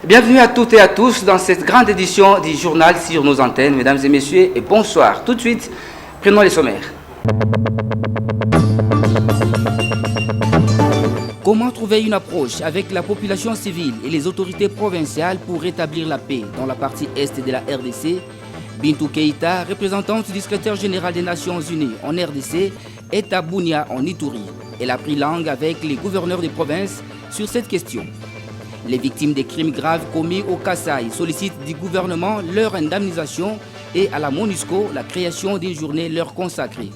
Bienvenue à toutes et à tous dans cette grande édition du journal sur nos antennes. Mesdames et messieurs, et bonsoir. Tout de suite, prenons les sommaires. Comment trouver une approche avec la population civile et les autorités provinciales pour rétablir la paix dans la partie est de la RDC? Bintou Keïta, représentante du secrétaire général des Nations Unies en RDC, est à Bunia en Ituri. Elle a pris langue avec les gouverneurs des provinces sur cette question. Les victimes des crimes graves commis au Kasaï sollicitent du gouvernement leur indemnisation et à la MONUSCO la création d'une journée leur consacrée.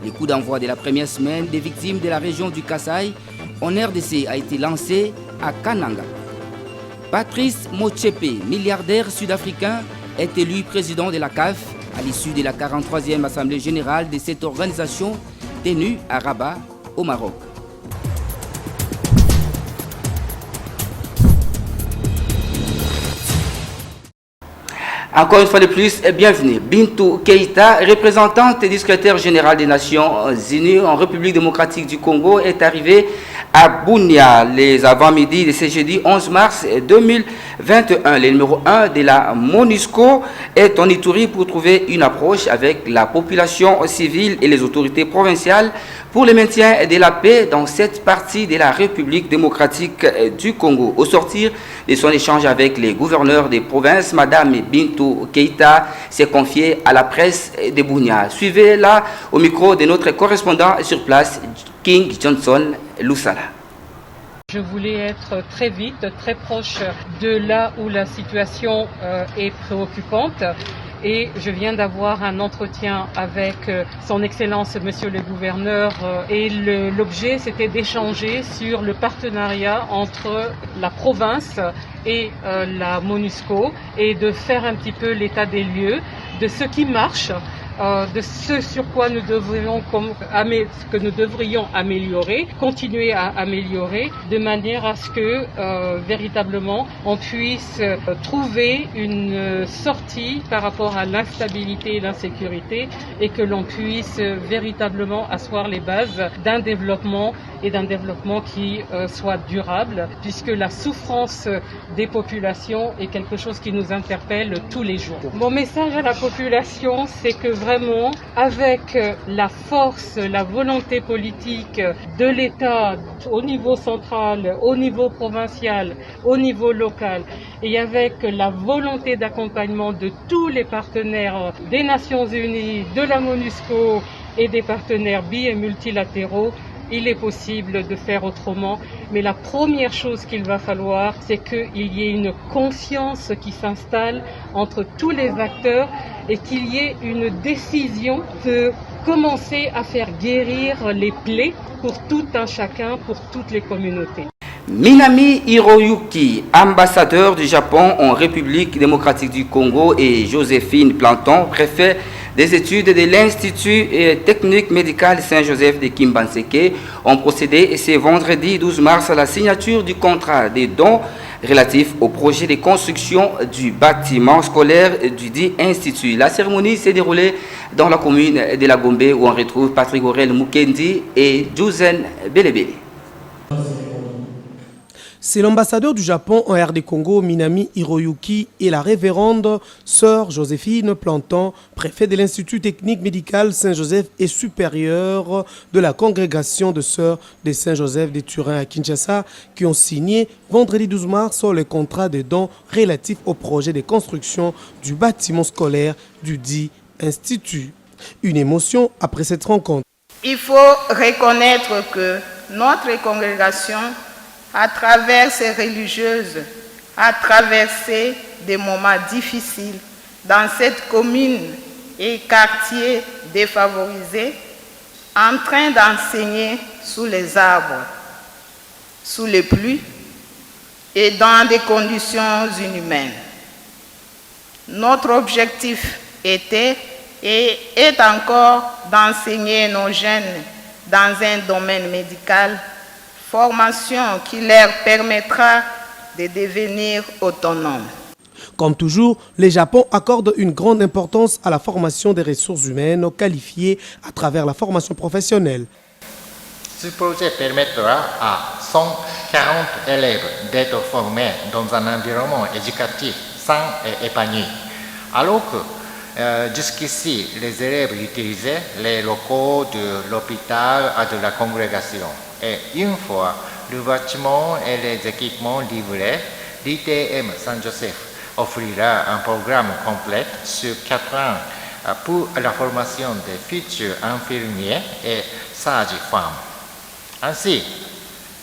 Le coup d'envoi de la première semaine des victimes de la région du Kasaï en RDC a été lancé à Kananga. Patrice Motsepe, milliardaire sud-africain, est élu président de la CAF à l'issue de la 43e Assemblée générale de cette organisation tenue à Rabat, au Maroc. Encore une fois de plus, bienvenue. Bintou Keïta, représentante du secrétaire général des Nations Unies en République démocratique du Congo, est arrivée à Bunia les avant-midi de ce jeudi 11 mars 2021. Le numéro 1 de la MONUSCO est en Ituri pour trouver une approche avec la population civile et les autorités provinciales pour le maintien de la paix dans cette partie de la République démocratique du Congo. Au sortir de son échange avec les gouverneurs des provinces, Madame Bintou Keïta s'est confiée à la presse de Bunia. Suivez-la au micro de notre correspondant sur place, King Johnson Lusala. Je voulais être très vite, très proche de là où la situation est préoccupante. Et je viens d'avoir un entretien avec son Excellence Monsieur le Gouverneur et l'objet c'était d'échanger sur le partenariat entre la province et la MONUSCO et de faire un petit peu l'état des lieux de ce qui marche, de ce sur quoi nous devrions améliorer, continuer à améliorer, de manière à ce que véritablement on puisse trouver une sortie par rapport à l'instabilité et l'insécurité et que l'on puisse véritablement asseoir les bases d'un développement et d'un développement qui soit durable, puisque la souffrance des populations est quelque chose qui nous interpelle tous les jours. Mon message à la population, c'est que vraiment, avec la force, la volonté politique de l'État au niveau central, au niveau provincial, au niveau local, et avec la volonté d'accompagnement de tous les partenaires des Nations Unies, de la MONUSCO et des partenaires bi- et multilatéraux, il est possible de faire autrement, mais la première chose qu'il va falloir, c'est qu'il y ait une conscience qui s'installe entre tous les acteurs et qu'il y ait une décision de commencer à faire guérir les plaies pour tout un chacun, pour toutes les communautés. Minami Hiroyuki, ambassadeur du Japon en République démocratique du Congo, et Joséphine Planton, préfet des études de l'Institut technique médical Saint-Joseph de Kimbanseke, ont procédé ce vendredi 12 mars à la signature du contrat des dons relatif au projet de construction du bâtiment scolaire du dit institut. La cérémonie s'est déroulée dans la commune de la Gombe où on retrouve Patrick Aurel Mukendi et Jouzen Belebele. C'est l'ambassadeur du Japon en RD Congo, Minami Hiroyuki, et la révérende sœur Joséphine Planton, préfet de l'Institut technique médical Saint-Joseph et supérieur de la congrégation de sœurs de Saint-Joseph de Turin à Kinshasa, qui ont signé vendredi 12 mars sur le contrat de dons relatif au projet de construction du bâtiment scolaire du dit institut. Une émotion après cette rencontre. Il faut reconnaître que notre congrégation, à travers ses religieuses, a traversé des moments difficiles dans cette commune et quartiers défavorisés en train d'enseigner sous les arbres, sous les pluies et dans des conditions inhumaines. Notre objectif était et est encore d'enseigner nos jeunes dans un domaine médical, formation qui leur permettra de devenir autonomes. Comme toujours, le Japon accorde une grande importance à la formation des ressources humaines qualifiées à travers la formation professionnelle. Ce projet permettra à 140 élèves d'être formés dans un environnement éducatif sain et épanoui. Alors que jusqu'ici, les élèves utilisaient les locaux de l'hôpital et de la congrégation. Et une fois le bâtiment et les équipements livrés, l'ITM Saint-Joseph offrira un programme complet sur 4 ans pour la formation des futurs infirmiers et sages-femmes. Ainsi,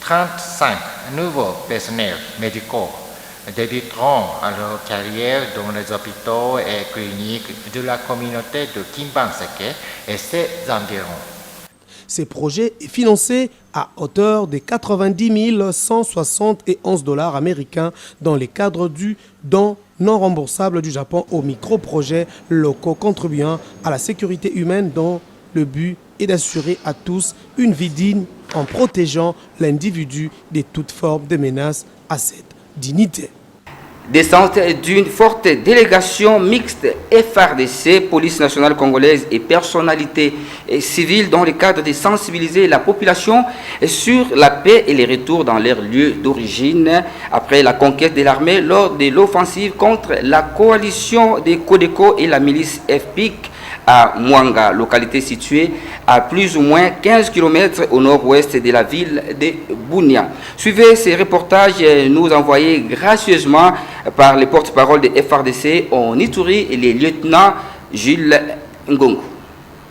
35 nouveaux personnels médicaux débuteront leur carrière dans les hôpitaux et cliniques de la communauté de Kimbanseke et ses environs. Ce projet est financé à hauteur de 90 171 $ américains dans le cadre du don non remboursable du Japon aux micro-projets locaux contribuant à la sécurité humaine dont le but est d'assurer à tous une vie digne en protégeant l'individu de toute forme de menace à cette dignité. Descente d'une forte délégation mixte FARDC, Police nationale congolaise et personnalités civiles dans le cadre de sensibiliser la population sur la paix et les retours dans leur lieu d'origine après la conquête de l'armée lors de l'offensive contre la coalition des Codeco et la milice FPIC à Mwanga, localité située à plus ou moins 15 km au nord-ouest de la ville de Bunia. Suivez ces reportages nous envoyés gracieusement par les porte-parole de FARDC en Ituri et les lieutenants Jules Ngongo.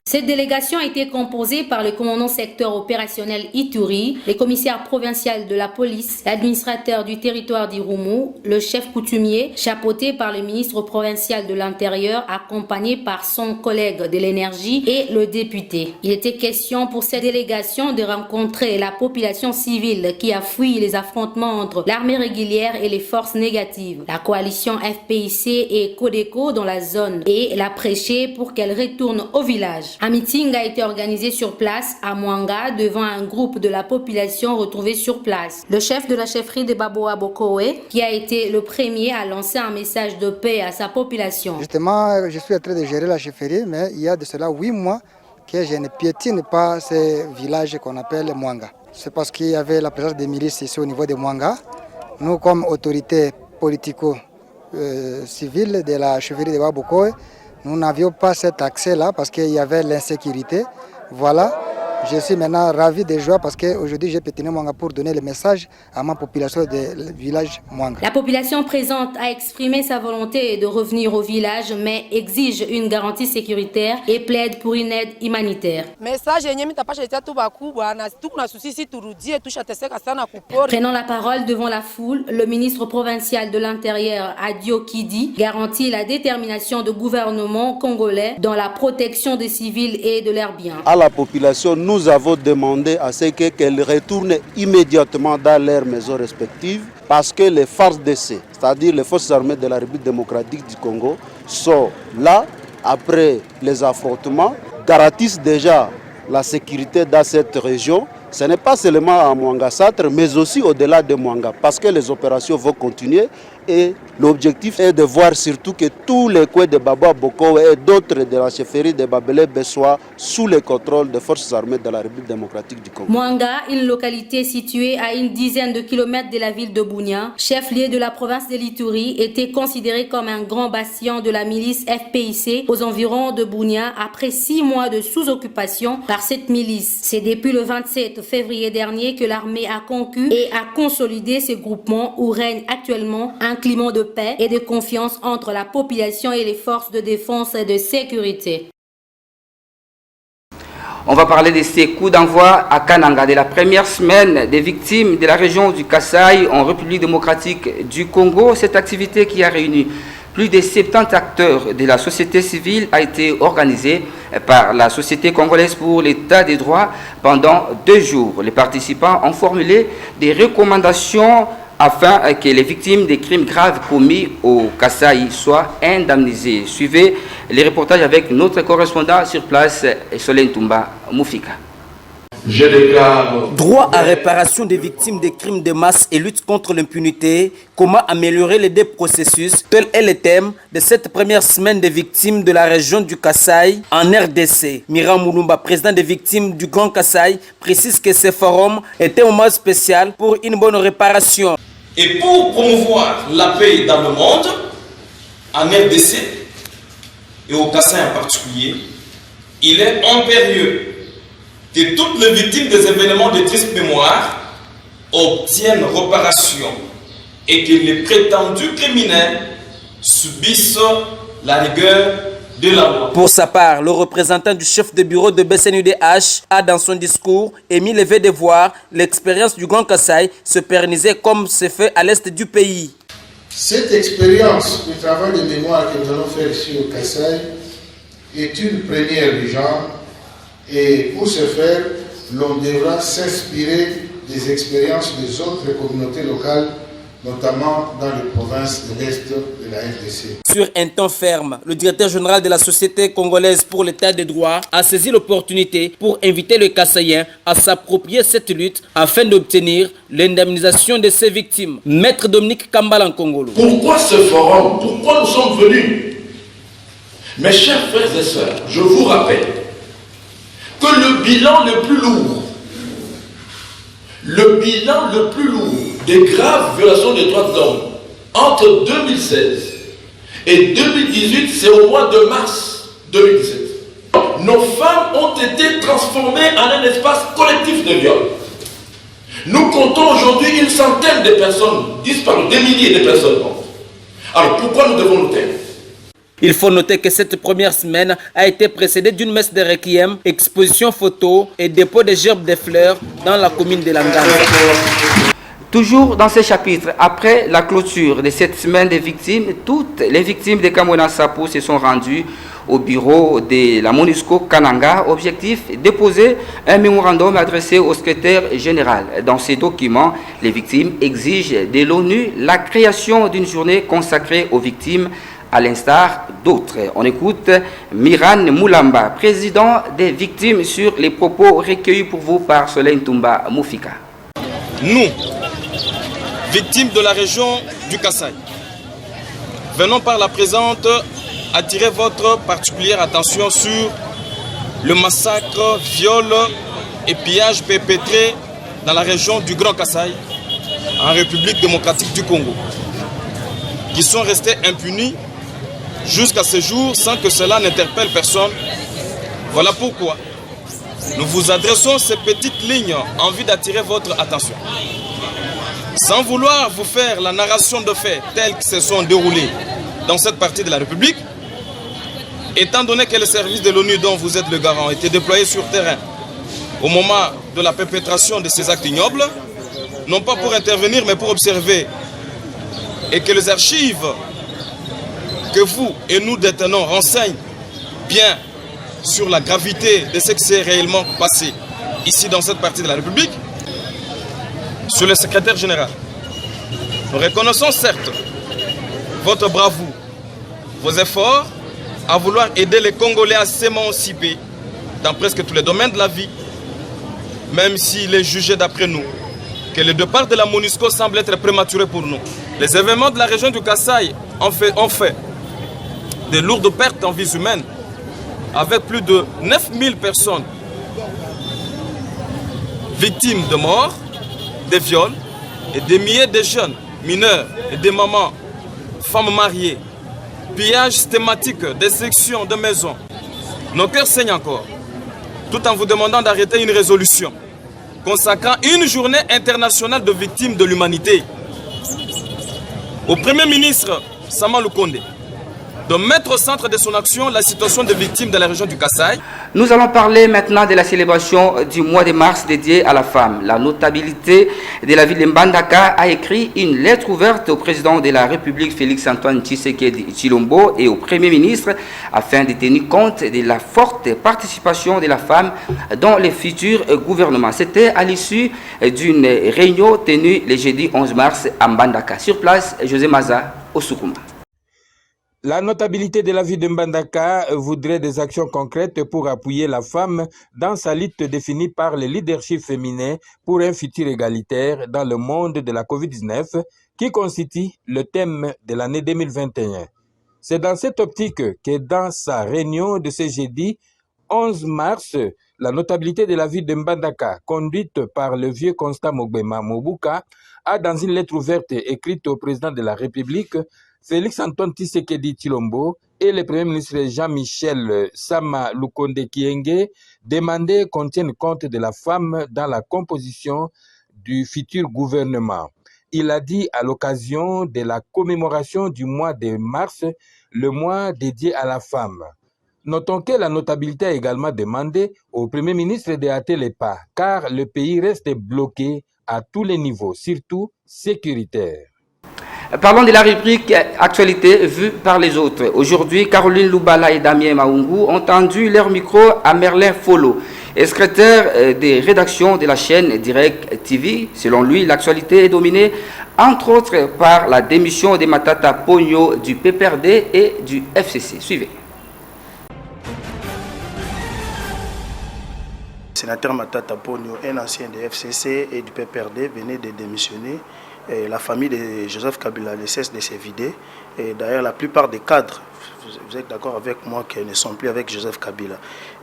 Cette délégation a été composée par le commandant secteur opérationnel Ituri, les commissaires provinciaux de la police, l'administrateur du territoire d'Irumu, le chef coutumier, chapeauté par le ministre provincial de l'Intérieur, accompagné par son collègue de l'énergie et le député. Il était question pour cette délégation de rencontrer la population civile qui a fui les affrontements entre l'armée régulière et les forces négatives, la coalition FPIC et Codeco dans la zone, et la prêcher pour qu'elle retourne au village. Un meeting a été organisé sur place à Mwanga devant un groupe de la population retrouvé sur place. Le chef de la chefferie de Baboa Bokowe, qui a été le premier à lancer un message de paix à sa population. Justement, je suis en train de gérer la chefferie, mais il y a de cela 8 mois que je ne piétine pas ce village qu'on appelle Mwanga. C'est parce qu'il y avait la présence des milices ici au niveau de Mwanga. Nous, comme autorité politico-civile de la chefferie de Babokowe, nous n'avions pas cet accès-là parce qu'il y avait l'insécurité. Voilà, je suis maintenant ravi de joie parce qu'aujourd'hui j'ai pétiné Mwanga pour donner le message à ma population du village Mwanga. La population présente a exprimé sa volonté de revenir au village, mais exige une garantie sécuritaire et plaide pour une aide humanitaire. Prenant la parole devant la foule, le ministre provincial de l'Intérieur, Adio Kidi, garantit la détermination du gouvernement congolais dans la protection des civils et de leurs biens. À la population, nous avons demandé à ce qu'elle retourne immédiatement dans leurs maisons respectives parce que les FARDC, c'est-à-dire les forces armées de la République démocratique du Congo, sont là après les affrontements, garantissent déjà la sécurité dans cette région. Ce n'est pas seulement à Mwanga-Satre, mais aussi au-delà de Mwanga, parce que les opérations vont continuer et l'objectif est de voir surtout que tous les coins de Baba Boko et d'autres de la chefferie de Babelebe soient sous le contrôle des forces armées de la République démocratique du Congo. Mwanga, une localité située à une dizaine de kilomètres de la ville de Bunia, chef-lieu de la province de l'Ituri, était considéré comme un grand bastion de la milice FPIC aux environs de Bunia après 6 mois de sous-occupation par cette milice. C'est depuis le 27 février dernier que l'armée a conquis et a consolidé ces groupements où règne actuellement un climat de paix et de confiance entre la population et les forces de défense et de sécurité. On va parler de ces coups d'envoi à Kananga de la première semaine des victimes de la région du Kasaï en République démocratique du Congo. Cette activité qui a réuni plus de 70 acteurs de la société civile a été organisé par la Société congolaise pour l'état des droits pendant 2 jours. Les participants ont formulé des recommandations afin que les victimes des crimes graves commis au Kasaï soient indemnisées. Suivez les reportages avec notre correspondant sur place, Solène Toumba Moufika. Droit à réparation des victimes des crimes de masse et lutte contre l'impunité, comment améliorer les 2 processus, tel est le thème de cette première semaine des victimes de la région du Kasaï en RDC. Miran Moulumba, président des victimes du Grand Kasaï, précise que ce forum était un moment spécial pour une bonne réparation. Et pour promouvoir la paix dans le monde, en RDC et au Kasaï en particulier, il est impérieux que toutes les victimes des événements de triste mémoire obtiennent réparation et que les prétendus criminels subissent la rigueur de la loi. Pour sa part, le représentant du chef de bureau de BCNUDH a dans son discours émis le vœu de voir l'expérience du Grand Kasaï se pérenniser comme c'est fait à l'est du pays. Cette expérience du travail de mémoire que nous allons faire ici au Kasaï est une première du genre. Et pour ce faire, l'on devra s'inspirer des expériences des autres communautés locales, notamment dans les provinces de l'Est de la RDC. Sur un ton ferme, le directeur général de la Société congolaise pour l'état des droits a saisi l'opportunité pour inviter les Kasaïens à s'approprier cette lutte afin d'obtenir l'indemnisation de ses victimes. Maître Dominique Kambala Nkongolo. Pourquoi ce forum? Pourquoi nous sommes venus? Mes chers frères et sœurs, je vous rappelle que le bilan le plus lourd des graves violations des droits de l'homme entre 2016 et 2018, c'est au mois de mars 2017. Nos femmes ont été transformées en un espace collectif de viol. Nous comptons aujourd'hui une centaine de personnes disparues, des milliers de personnes mortes. Alors pourquoi nous devons nous taire? Il faut noter que cette première semaine a été précédée d'une messe de requiem, exposition photo et dépôt de gerbes de fleurs dans la commune de Langanza. Toujours dans ce chapitre, après la clôture de cette semaine des victimes, toutes les victimes de Kamwena Sapo se sont rendues au bureau de la MONUSCO Kananga. Objectif, déposer un mémorandum adressé au secrétaire général. Dans ces documents, les victimes exigent de l'ONU la création d'une journée consacrée aux victimes, à l'instar d'autres. On écoute Miran Moulamba, président des victimes, sur les propos recueillis pour vous par Solène Toumba Moufika. Nous, victimes de la région du Kasaï, venons par la présente attirer votre particulière attention sur le massacre, viol et pillage perpétrés dans la région du Grand Kasaï, en République démocratique du Congo, qui sont restés impunis jusqu'à ce jour sans que cela n'interpelle personne. Voilà pourquoi nous vous adressons ces petites lignes en vue d'attirer votre attention. Sans vouloir vous faire la narration de faits tels que se sont déroulés dans cette partie de la République, étant donné que les services de l'ONU dont vous êtes le garant étaient déployés sur terrain au moment de la perpétration de ces actes ignobles, non pas pour intervenir mais pour observer, et que les archives que vous et nous détenons renseignent bien sur la gravité de ce qui s'est réellement passé ici dans cette partie de la République, sur le secrétaire général, nous reconnaissons certes votre bravoure, vos efforts à vouloir aider les Congolais à s'émanciper dans presque tous les domaines de la vie, même s'il est jugé d'après nous que le départ de la MONUSCO semble être prématuré pour nous. Les événements de la région du Kasaï ont fait de lourdes pertes en vies humaines, avec plus de 9000 personnes victimes de morts, de viols, et des milliers de jeunes, mineurs et des mamans, femmes mariées, pillage systématique, destruction de maisons. Nos cœurs saignent encore, tout en vous demandant d'arrêter une résolution consacrant une journée internationale de victimes de l'humanité. Au Premier ministre Sama Lukonde, de mettre au centre de son action la situation des victimes de la région du Kasaï. Nous allons parler maintenant de la célébration du mois de mars dédié à la femme. La notabilité de la ville de Mbandaka a écrit une lettre ouverte au président de la République Félix-Antoine Tshisekedi Tshilombo et au Premier ministre afin de tenir compte de la forte participation de la femme dans les futurs gouvernements. C'était à l'issue d'une réunion tenue le jeudi 11 mars à Mbandaka. Sur place, José Maza, au Soukouma. La notabilité de la ville de Mbandaka voudrait des actions concrètes pour appuyer la femme dans sa lutte définie par le leadership féminin pour un futur égalitaire dans le monde de la COVID-19 qui constitue le thème de l'année 2021. C'est dans cette optique que dans sa réunion de ce jeudi 11 mars, la notabilité de la ville de Mbandaka, conduite par le vieux Constant Mogbema Mobuka, a dans une lettre ouverte écrite au président de la République, Félix-Antoine Tshisekedi Tshilombo et le Premier ministre Jean-Michel Sama Lukonde Kyenge demandé qu'on tienne compte de la femme dans la composition du futur gouvernement. Il a dit à l'occasion de la commémoration du mois de mars, le mois dédié à la femme. Notons que la notabilité a également demandé au Premier ministre de hâter les pas, car le pays reste bloqué à tous les niveaux, surtout sécuritaire. Parlons de la rubrique Actualité vue par les autres. Aujourd'hui, Caroline Loubala et Damien Maungu ont tendu leur micro à Merlin Follo, secrétaire des rédactions de la chaîne Direct TV. Selon lui, l'actualité est dominée entre autres par la démission de Matata Pogno du PPRD et du FCC. Suivez. Le sénateur Matata Pogno, un ancien de FCC et du PPRD, venait de démissionner. Et la famille de Joseph Kabila ne cesse de se vider. Et d'ailleurs, la plupart des cadres, vous êtes d'accord avec moi, qu'ils ne sont plus avec Joseph Kabila.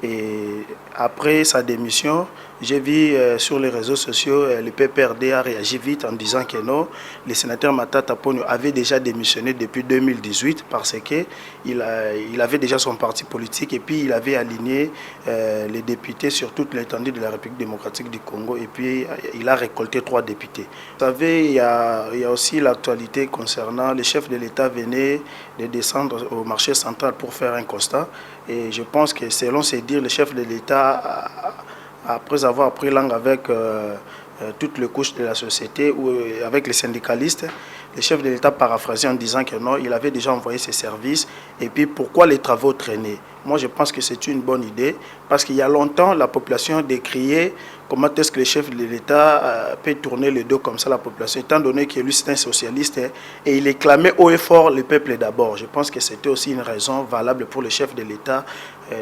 Et après sa démission, j'ai vu sur les réseaux sociaux, le PPRD a réagi vite en disant que non, le sénateur Matata Pogno avait déjà démissionné depuis 2018 parce qu'il avait déjà son parti politique et puis il avait aligné les députés sur toute l'étendue de la République démocratique du Congo et puis il a récolté 3 députés. Vous savez, il y a aussi l'actualité concernant le chef de l'État venait de descendre au marché central pour faire un constat et je pense que selon ses dires, le chef de l'État, après avoir pris langue avec toutes les couches de la société ou avec les syndicalistes, le chef de l'État paraphrasé en disant que non, il avait déjà envoyé ses services et puis pourquoi les travaux traînaient. Moi je pense que c'est une bonne idée parce qu'il y a longtemps la population décriait comment est-ce que le chef de l'État peut tourner le dos comme ça à la population, étant donné que lui c'est un socialiste et il clamait haut et fort le peuple d'abord. Je pense que c'était aussi une raison valable pour le chef de l'État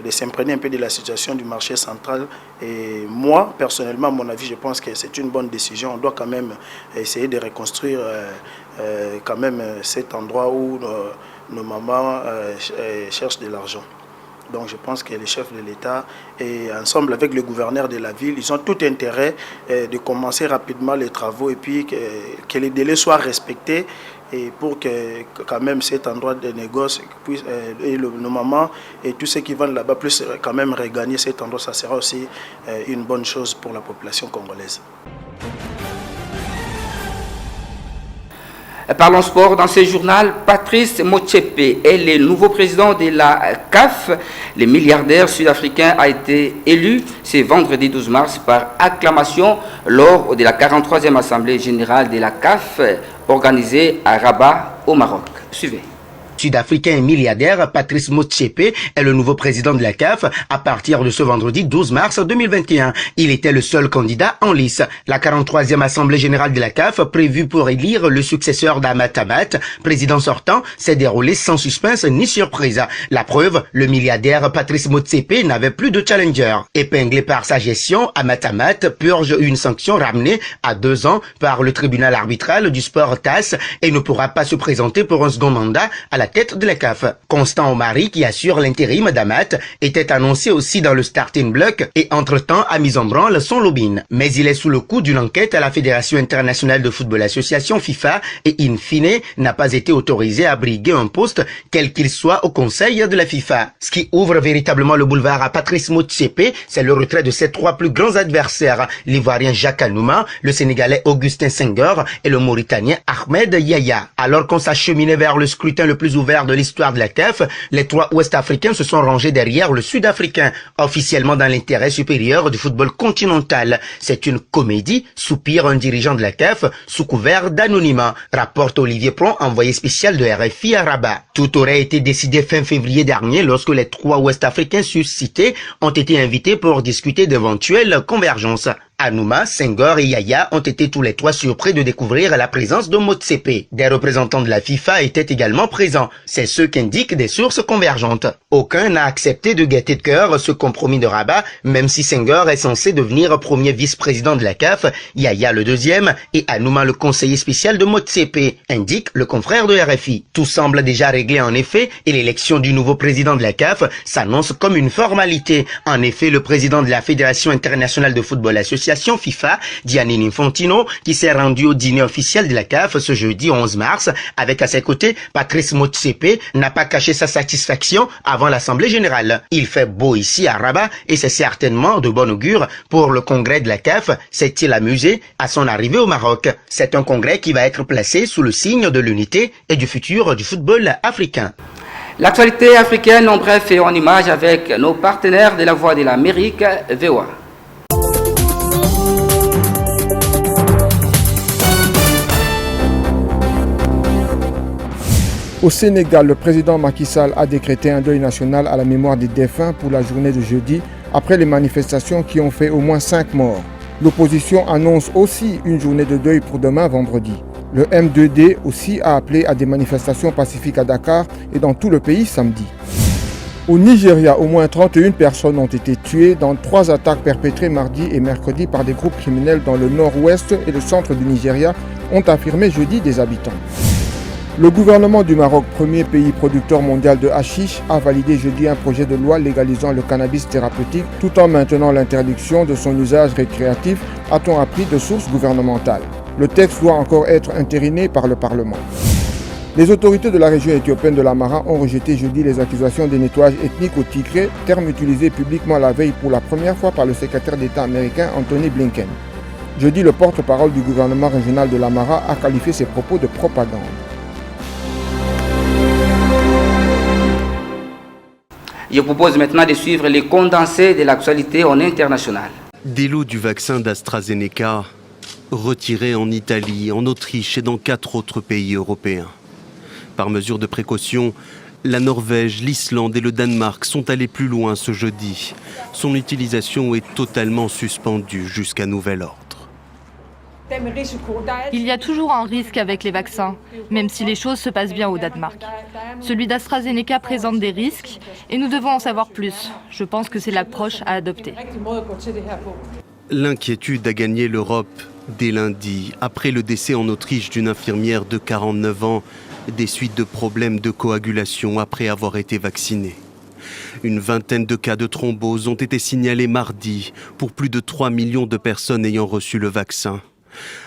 de s'imprégner un peu de la situation du marché central. Et moi, personnellement, à mon avis, je pense que c'est une bonne décision. On doit quand même essayer de reconstruire quand même cet endroit où nos mamans cherchent de l'argent. Donc je pense que les chefs de l'État et ensemble avec le gouverneur de la ville, ils ont tout intérêt de commencer rapidement les travaux et puis que les délais soient respectés et pour que quand même cet endroit de négoce puisse, et nos mamans et tous ceux qui vont là-bas puissent quand même regagner cet endroit. Ça sera aussi une bonne chose pour la population congolaise. Parlons sport dans ce journal. Patrice Motsepe est le nouveau président de la CAF. Le milliardaire sud-africain a été élu ce vendredi 12 mars par acclamation lors de la 43e Assemblée générale de la CAF organisée à Rabat au Maroc. Suivez. Sud-africain et milliardaire Patrice Motsepe est le nouveau président de la CAF à partir de ce vendredi 12 mars 2021. Il était le seul candidat en lice. La 43e Assemblée générale de la CAF, prévue pour élire le successeur d'Ahmad Ahmad, président sortant, s'est déroulée sans suspense ni surprise. La preuve, le milliardaire Patrice Motsepe n'avait plus de challenger. Épinglé par sa gestion, Ahmad Ahmad purge une sanction ramenée à 2 ans par le tribunal arbitral du sport TAS et ne pourra pas se présenter pour un second mandat à la tête de la CAF. Constant Omari, qui assure l'intérim d'Amat, était annoncé aussi dans le starting block et entre-temps a mis en branle son lobbying. Mais il est sous le coup d'une enquête à la Fédération internationale de football association FIFA et in fine n'a pas été autorisé à briguer un poste quel qu'il soit au conseil de la FIFA. Ce qui ouvre véritablement le boulevard à Patrice Motsepe, c'est le retrait de ses 3 plus grands adversaires, l'Ivoirien Jacques Anouma, le Sénégalais Augustin Senghor et le Mauritanien Ahmed Yahya. Alors qu'on s'acheminait vers le scrutin le plus ouvert ouvert de l'histoire de la CAF, les 3 Ouest-Africains se sont rangés derrière le Sud-Africain, officiellement dans l'intérêt supérieur du football continental. C'est une comédie, soupire un dirigeant de la CAF sous couvert d'anonymat, rapporte Olivier Plon, envoyé spécial de RFI à Rabat. Tout aurait été décidé fin février dernier lorsque les 3 Ouest-Africains suscités ont été invités pour discuter d'éventuelles convergences. Anouma, Senghor et Yaya ont été tous les 3 surpris de découvrir la présence de Motsepe. Des représentants de la FIFA étaient également présents. C'est ce qu'indiquent des sources convergentes. Aucun n'a accepté de gaieté de cœur ce compromis de Rabat, même si Senghor est censé devenir premier vice-président de la CAF, Yaya le deuxième et Anouma le conseiller spécial de Motsepe, indique le confrère de RFI. Tout semble déjà réglé en effet et l'élection du nouveau président de la CAF s'annonce comme une formalité. En effet, le président de la Fédération internationale de football association FIFA, Gianni Infantino, qui s'est rendu au dîner officiel de la CAF ce jeudi 11 mars, avec à ses côtés Patrice Motsepe, n'a pas caché sa satisfaction avant l'Assemblée générale. Il fait beau ici à Rabat et c'est certainement de bon augure pour le congrès de la CAF, s'est-il amusé à son arrivée au Maroc. C'est un congrès qui va être placé sous le signe de l'unité et du futur du football africain. L'actualité africaine en bref et en image avec nos partenaires de la Voix de l'Amérique, VOA. Au Sénégal, le président Macky Sall a décrété un deuil national à la mémoire des défunts pour la journée de jeudi, après les manifestations qui ont fait au moins 5 morts. L'opposition annonce aussi une journée de deuil pour demain vendredi. Le M2D aussi a appelé à des manifestations pacifiques à Dakar et dans tout le pays samedi. Au Nigeria, au moins 31 personnes ont été tuées dans 3 attaques perpétrées mardi et mercredi par des groupes criminels dans le nord-ouest et le centre du Nigeria, ont affirmé jeudi des habitants. Le gouvernement du Maroc, premier pays producteur mondial de hashish, a validé jeudi un projet de loi légalisant le cannabis thérapeutique tout en maintenant l'interdiction de son usage récréatif, a-t-on appris de sources gouvernementales. Le texte doit encore être entériné par le Parlement. Les autorités de la région éthiopienne de l'Amara ont rejeté jeudi les accusations de nettoyage ethnique au Tigré, terme utilisé publiquement la veille pour la première fois par le secrétaire d'État américain Anthony Blinken. Jeudi, le porte-parole du gouvernement régional de l'Amara a qualifié ces propos de propagande. Je propose maintenant de suivre les condensés de l'actualité en international. Des lots du vaccin d'AstraZeneca retirés en Italie, en Autriche et dans 4 autres pays européens. Par mesure de précaution, la Norvège, l'Islande et le Danemark sont allés plus loin ce jeudi. Son utilisation est totalement suspendue jusqu'à nouvel ordre. Il y a toujours un risque avec les vaccins, même si les choses se passent bien au Danemark. Celui d'AstraZeneca présente des risques et nous devons en savoir plus. Je pense que c'est l'approche à adopter. L'inquiétude a gagné l'Europe dès lundi, après le décès en Autriche d'une infirmière de 49 ans, des suites de problèmes de coagulation après avoir été vaccinée. Une vingtaine de cas de thrombose ont été signalés mardi pour plus de 3 millions de personnes ayant reçu le vaccin.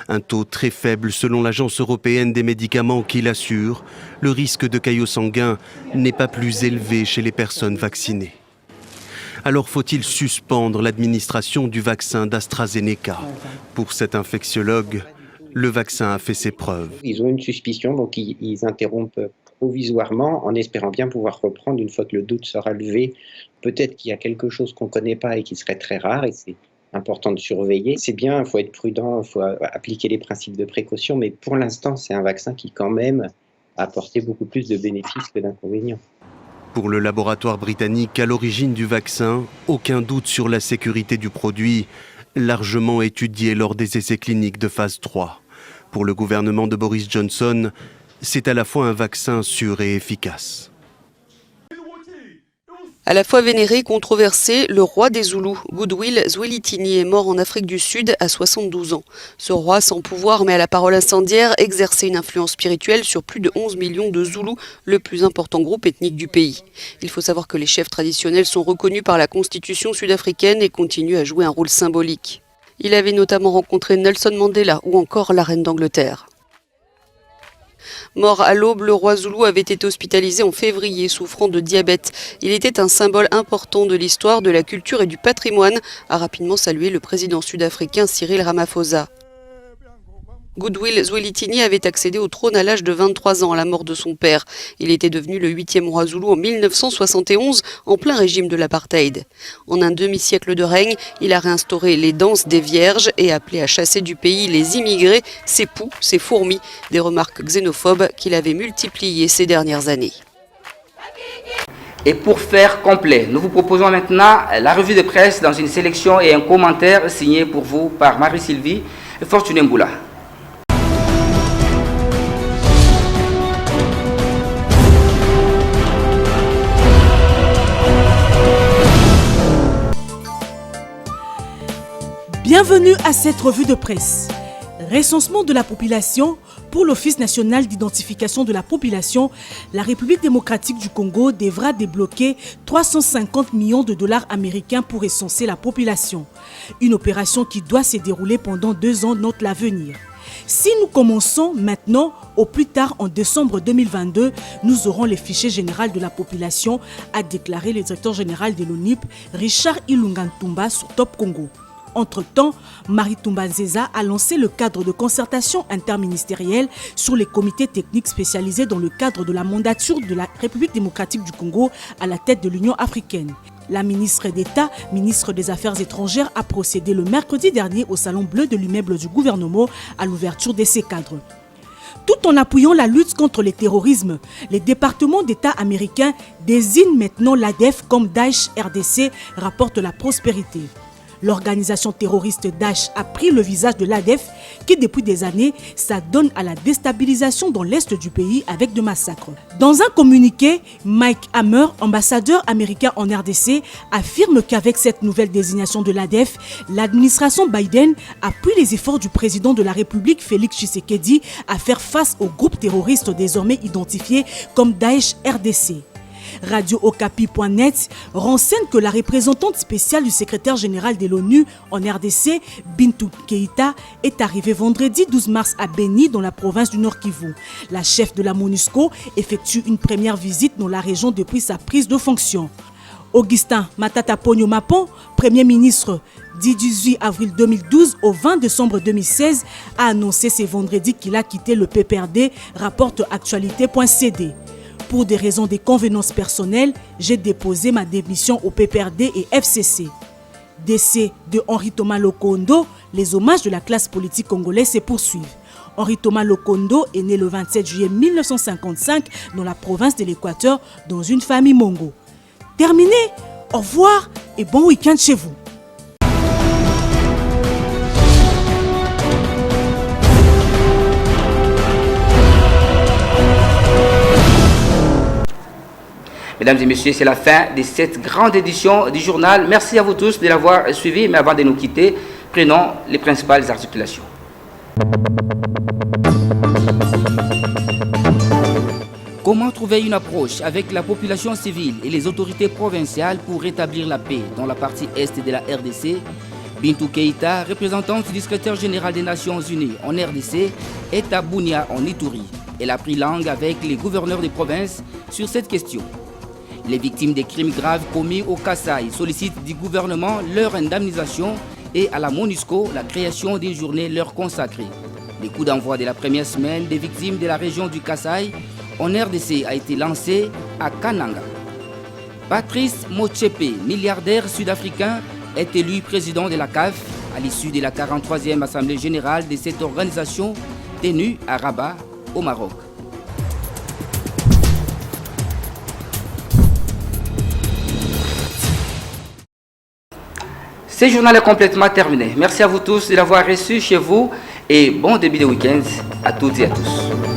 Un taux très faible selon l'Agence européenne des médicaments qui l'assure, le risque de caillots sanguins n'est pas plus élevé chez les personnes vaccinées. Alors faut-il suspendre l'administration du vaccin d'AstraZeneca? Pour cet infectiologue, le vaccin a fait ses preuves. Ils ont une suspicion, donc ils interrompent provisoirement en espérant bien pouvoir reprendre une fois que le doute sera levé. Peut-être qu'il y a quelque chose qu'on ne connaît pas et qui serait très rare et c'est important de surveiller. C'est bien, il faut être prudent, il faut appliquer les principes de précaution, mais pour l'instant, c'est un vaccin qui quand même a apporté beaucoup plus de bénéfices que d'inconvénients. Pour le laboratoire britannique à l'origine du vaccin, aucun doute sur la sécurité du produit, largement étudié lors des essais cliniques de phase 3. Pour le gouvernement de Boris Johnson, c'est à la fois un vaccin sûr et efficace. À la fois vénéré et controversé, le roi des Zoulous, Goodwill Zwelithini, est mort en Afrique du Sud à 72 ans. Ce roi, sans pouvoir mais à la parole incendiaire, exerçait une influence spirituelle sur plus de 11 millions de Zoulous, le plus important groupe ethnique du pays. Il faut savoir que les chefs traditionnels sont reconnus par la constitution sud-africaine et continuent à jouer un rôle symbolique. Il avait notamment rencontré Nelson Mandela ou encore la reine d'Angleterre. Mort à l'aube, le roi Zoulou avait été hospitalisé en février, souffrant de diabète. Il était un symbole important de l'histoire, de la culture et du patrimoine, a rapidement salué le président sud-africain Cyril Ramaphosa. Goodwill Zwelithini avait accédé au trône à l'âge de 23 ans à la mort de son père. Il était devenu le 8e roi zoulou en 1971, en plein régime de l'apartheid. En un demi-siècle de règne, il a réinstauré les danses des vierges et appelé à chasser du pays les immigrés, ses poux, ses fourmis, des remarques xénophobes qu'il avait multipliées ces dernières années. Et pour faire complet, nous vous proposons maintenant la revue de presse dans une sélection et un commentaire signé pour vous par Marie-Sylvie Fortuné Mboula. Bienvenue à cette revue de presse. Recensement de la population. Pour l'Office national d'identification de la population, la République démocratique du Congo devra débloquer 350 millions de dollars américains pour recenser la population. Une opération qui doit se dérouler pendant 2 ans note l'avenir. Si nous commençons maintenant, au plus tard en décembre 2022, nous aurons le fichier général de la population, a déclaré le directeur général de l'ONIP, Richard Ilunga-Ntumba, sur Top Congo. Entre-temps, Marie Toumba Nzeza a lancé le cadre de concertation interministérielle sur les comités techniques spécialisés dans le cadre de la mandature de la République démocratique du Congo à la tête de l'Union africaine. La ministre d'État, ministre des Affaires étrangères, a procédé le mercredi dernier au Salon Bleu de l'immeuble du gouvernement à l'ouverture de ces cadres. Tout en appuyant la lutte contre le terrorisme, les départements d'État américains désignent maintenant l'ADF comme Daesh RDC, rapporte La Prospérité. L'organisation terroriste Daesh a pris le visage de l'ADF qui depuis des années s'adonne à la déstabilisation dans l'est du pays avec de massacres. Dans un communiqué, Mike Hammer, ambassadeur américain en RDC, affirme qu'avec cette nouvelle désignation de l'ADF, l'administration Biden appuie les efforts du président de la République Félix Tshisekedi à faire face aux groupes terroristes désormais identifiés comme Daesh RDC. Radio-Okapi.net renseigne que la représentante spéciale du secrétaire général de l'ONU en RDC, Bintou Keïta, est arrivée vendredi 12 mars à Beni, dans la province du Nord Kivu. La chef de la MONUSCO effectue une première visite dans la région depuis sa prise de fonction. Augustin Matata Ponyo Mapon, Premier ministre du 18 avril 2012 au 20 décembre 2016, a annoncé ce vendredi qu'il a quitté le PPRD, rapporte actualité.cd. Pour des raisons de convenance personnelle, j'ai déposé ma démission au PPRD et FCC. Décès de Henri Thomas Lokondo, les hommages de la classe politique congolaise se poursuivent. Henri Thomas Lokondo est né le 27 juillet 1955 dans la province de l'Équateur, dans une famille mongo. Terminé, au revoir et bon week-end chez vous. Mesdames et messieurs, c'est la fin de cette grande édition du journal. Merci à vous tous de l'avoir suivi. Mais avant de nous quitter, prenons les principales articulations. Comment trouver une approche avec la population civile et les autorités provinciales pour rétablir la paix dans la partie est de la RDC? Bintou Keïta, représentante du secrétaire général des Nations Unies en RDC, est à Bunia en Ituri. Elle a pris langue avec les gouverneurs des provinces sur cette question. Les victimes des crimes graves commis au Kasaï sollicitent du gouvernement leur indemnisation et à la MONUSCO la création d'une journée leur consacrée. Le coup d'envoi de la première semaine des victimes de la région du Kasaï en RDC a été lancé à Kananga. Patrice Motsepe, milliardaire sud-africain, est élu président de la CAF à l'issue de la 43e Assemblée générale de cette organisation tenue à Rabat, au Maroc. Ce journal est complètement terminé. Merci à vous tous de l'avoir reçu chez vous et bon début de week-end à toutes et à tous.